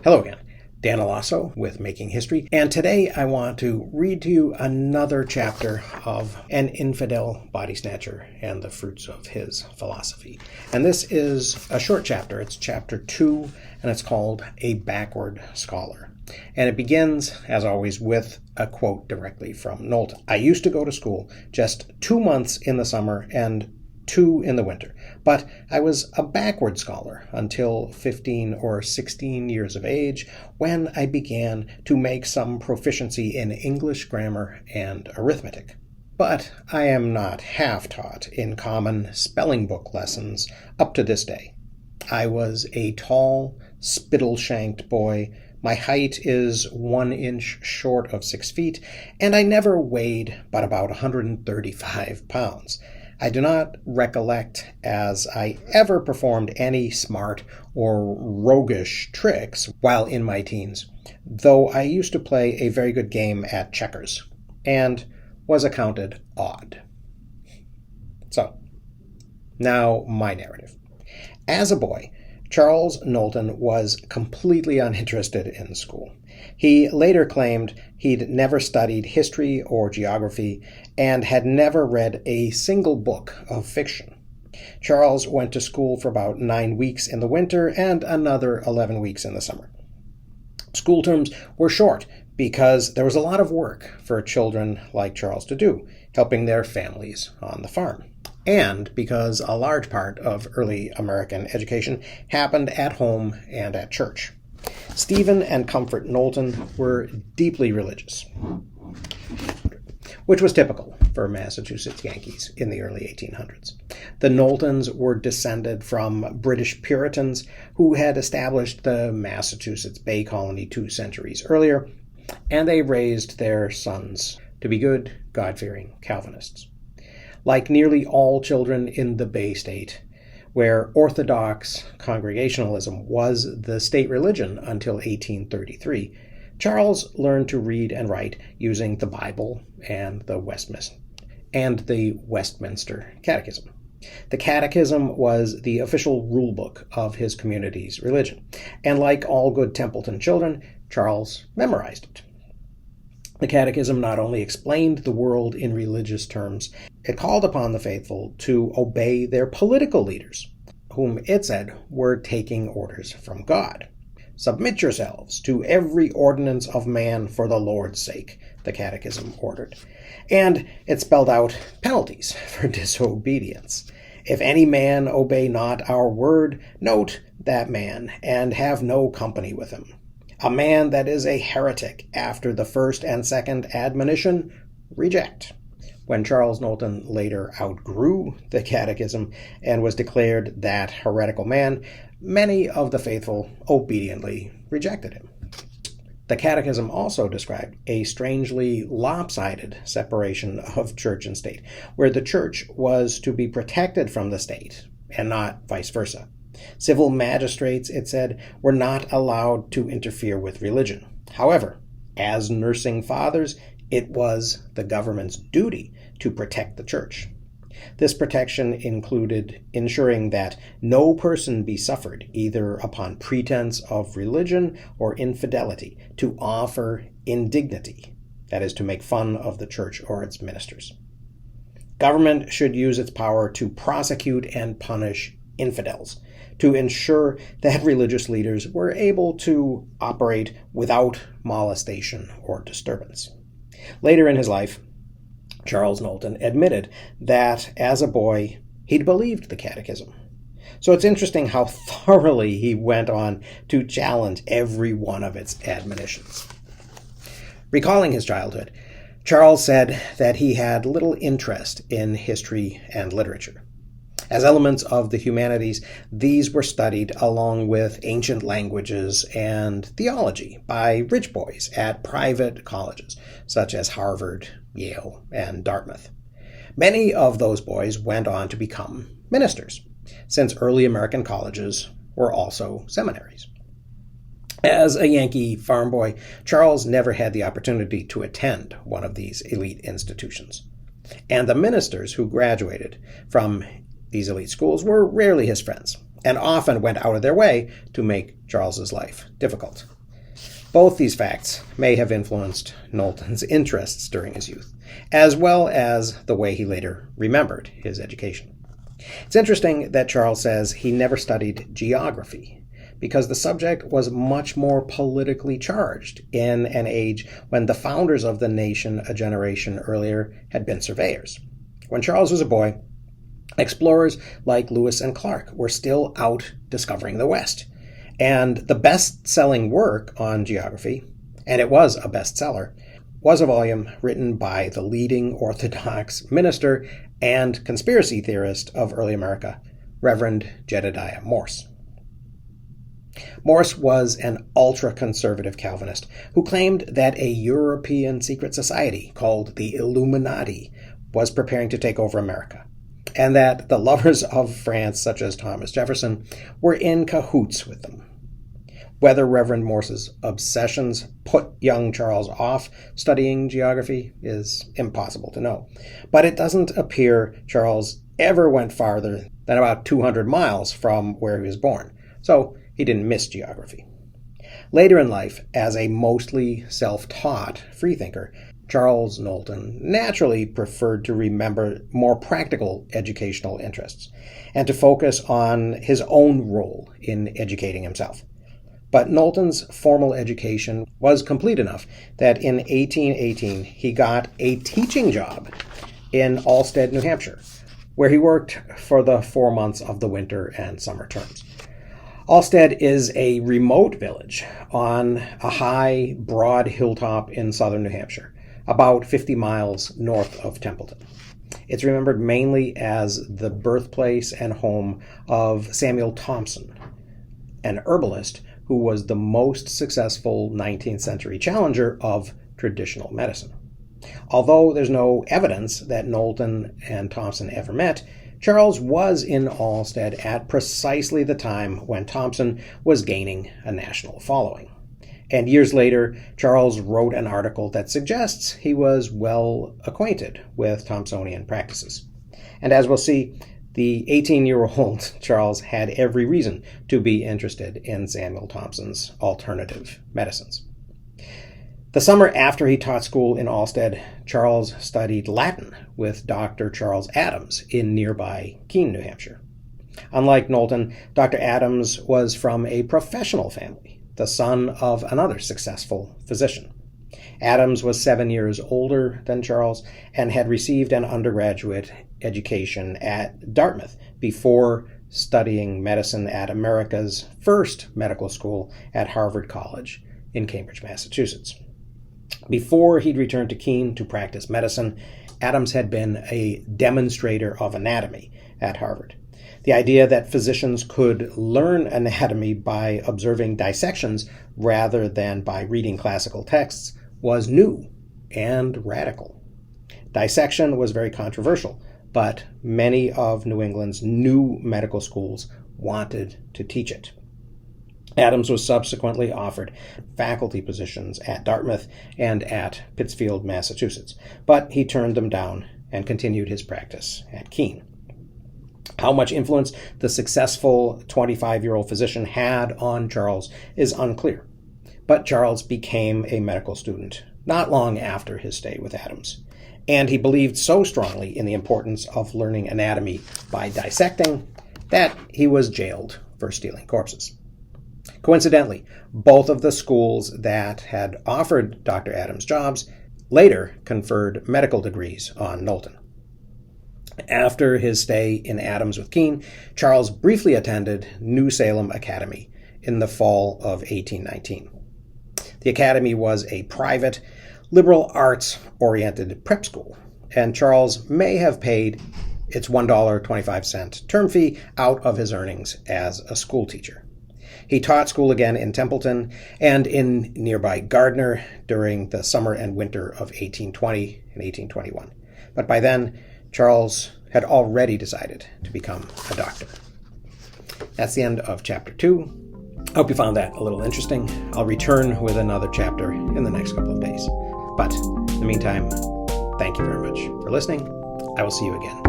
Hello again, Dan Alasso with Making History, and today I want to read to you another chapter of An Infidel Body Snatcher and the Fruits of His Philosophy. And this is a short chapter. It's chapter 2, and it's called A Backward Scholar. And it begins, as always, with a quote directly from Knowlton. I used to go to school just 2 months in the summer and 2 in the winter, but I was a backward scholar until 15 or 16 years of age, when I began to make some proficiency in English grammar and arithmetic. But I am not half-taught in common spelling book lessons up to this day. I was a tall, spittle-shanked boy. My height is 1 inch short of 6 feet, and I never weighed but about 135 pounds. I do not recollect as I ever performed any smart or roguish tricks while in my teens, though I used to play a very good game at checkers, and was accounted odd. So, now my narrative. As a boy, Charles Knowlton was completely uninterested in school. He later claimed he'd never studied history or geography and had never read a single book of fiction. Charles went to school for about 9 weeks in the winter and another 11 weeks in the summer. School terms were short because there was a lot of work for children like Charles to do, helping their families on the farm, and because a large part of early American education happened at home and at church. Stephen and Comfort Knowlton were deeply religious, which was typical for Massachusetts Yankees in the early 1800s. The Knowltons were descended from British Puritans who had established the Massachusetts Bay Colony 2 centuries earlier, and they raised their sons to be good, God-fearing Calvinists. Like nearly all children in the Bay State, where Orthodox Congregationalism was the state religion until 1833, Charles learned to read and write using the Bible and the Westminster Catechism. The Catechism was the official rulebook of his community's religion, and like all good Templeton children, Charles memorized it. The Catechism not only explained the world in religious terms, it called upon the faithful to obey their political leaders, whom it said were taking orders from God. Submit yourselves to every ordinance of man for the Lord's sake, the Catechism ordered. And it spelled out penalties for disobedience. If any man obey not our word, note that man, and have no company with him. A man that is a heretic after the first and second admonition, reject. When Charles Knowlton later outgrew the Catechism and was declared that heretical man, many of the faithful obediently rejected him. The Catechism also described a strangely lopsided separation of church and state, where the church was to be protected from the state, and not vice versa. Civil magistrates, it said, were not allowed to interfere with religion. However, as nursing fathers, it was the government's duty to protect the church. This protection included ensuring that no person be suffered, either upon pretense of religion or infidelity, to offer indignity, that is, to make fun of the church or its ministers. Government should use its power to prosecute and punish infidels, to ensure that religious leaders were able to operate without molestation or disturbance. Later in his life, Charles Knowlton admitted that as a boy, he'd believed the Catechism. So it's interesting how thoroughly he went on to challenge every one of its admonitions. Recalling his childhood, Charles said that he had little interest in history and literature. As elements of the humanities, these were studied along with ancient languages and theology by rich boys at private colleges, such as Harvard, Yale, and Dartmouth. Many of those boys went on to become ministers, since early American colleges were also seminaries. As a Yankee farm boy, Charles never had the opportunity to attend one of these elite institutions. And the ministers who graduated from these elite schools were rarely his friends, and often went out of their way to make Charles's life difficult. Both these facts may have influenced Knowlton's interests during his youth, as well as the way he later remembered his education. It's interesting that Charles says he never studied geography, because the subject was much more politically charged in an age when the founders of the nation a generation earlier had been surveyors. When Charles was a boy, explorers like Lewis and Clark were still out discovering the West. And the best-selling work on geography, and it was a bestseller, was a volume written by the leading Orthodox minister and conspiracy theorist of early America, Reverend Jedediah Morse. Morse was an ultra-conservative Calvinist who claimed that a European secret society called the Illuminati was preparing to take over America, and that the lovers of France, such as Thomas Jefferson, were in cahoots with them. Whether Reverend Morse's obsessions put young Charles off studying geography is impossible to know, but it doesn't appear Charles ever went farther than about 200 miles from where he was born, so he didn't miss geography. Later in life, as a mostly self-taught freethinker, Charles Knowlton naturally preferred to remember more practical educational interests and to focus on his own role in educating himself. But Knowlton's formal education was complete enough that in 1818 he got a teaching job in Alstead, New Hampshire, where he worked for the 4 months of the winter and summer terms. Alstead is a remote village on a high, broad hilltop in southern New Hampshire, about 50 miles north of Templeton. It's remembered mainly as the birthplace and home of Samuel Thompson, an herbalist who was the most successful 19th century challenger of traditional medicine. Although there's no evidence that Knowlton and Thompson ever met, Charles was in Alstead at precisely the time when Thompson was gaining a national following. And years later, Charles wrote an article that suggests he was well acquainted with Thompsonian practices. And as we'll see, the 18-year-old Charles had every reason to be interested in Samuel Thompson's alternative medicines. The summer after he taught school in Alstead, Charles studied Latin with Dr. Charles Adams in nearby Keene, New Hampshire. Unlike Knowlton, Dr. Adams was from a professional family, the son of another successful physician. Adams was 7 years older than Charles and had received an undergraduate education at Dartmouth before studying medicine at America's first medical school at Harvard College in Cambridge, Massachusetts. Before he'd returned to Keene to practice medicine, Adams had been a demonstrator of anatomy at Harvard. The idea that physicians could learn anatomy by observing dissections rather than by reading classical texts was new and radical. Dissection was very controversial, but many of New England's new medical schools wanted to teach it. Adams was subsequently offered faculty positions at Dartmouth and at Pittsfield, Massachusetts, but he turned them down and continued his practice at Keene. How much influence the successful 25-year-old physician had on Charles is unclear, but Charles became a medical student not long after his stay with Adams, and he believed so strongly in the importance of learning anatomy by dissecting that he was jailed for stealing corpses. Coincidentally, both of the schools that had offered Dr. Adams jobs later conferred medical degrees on Knowlton. After his stay in Adams with Keene, Charles briefly attended New Salem Academy in the fall of 1819. The academy was a private, liberal arts-oriented prep school, and Charles may have paid its $1.25 term fee out of his earnings as a school teacher. He taught school again in Templeton and in nearby Gardner during the summer and winter of 1820 and 1821. But by then, Charles had already decided to become a doctor. That's the end of chapter 2. I hope you found that a little interesting. I'll return with another chapter in the next couple of days. But in the meantime, thank you very much for listening. I will see you again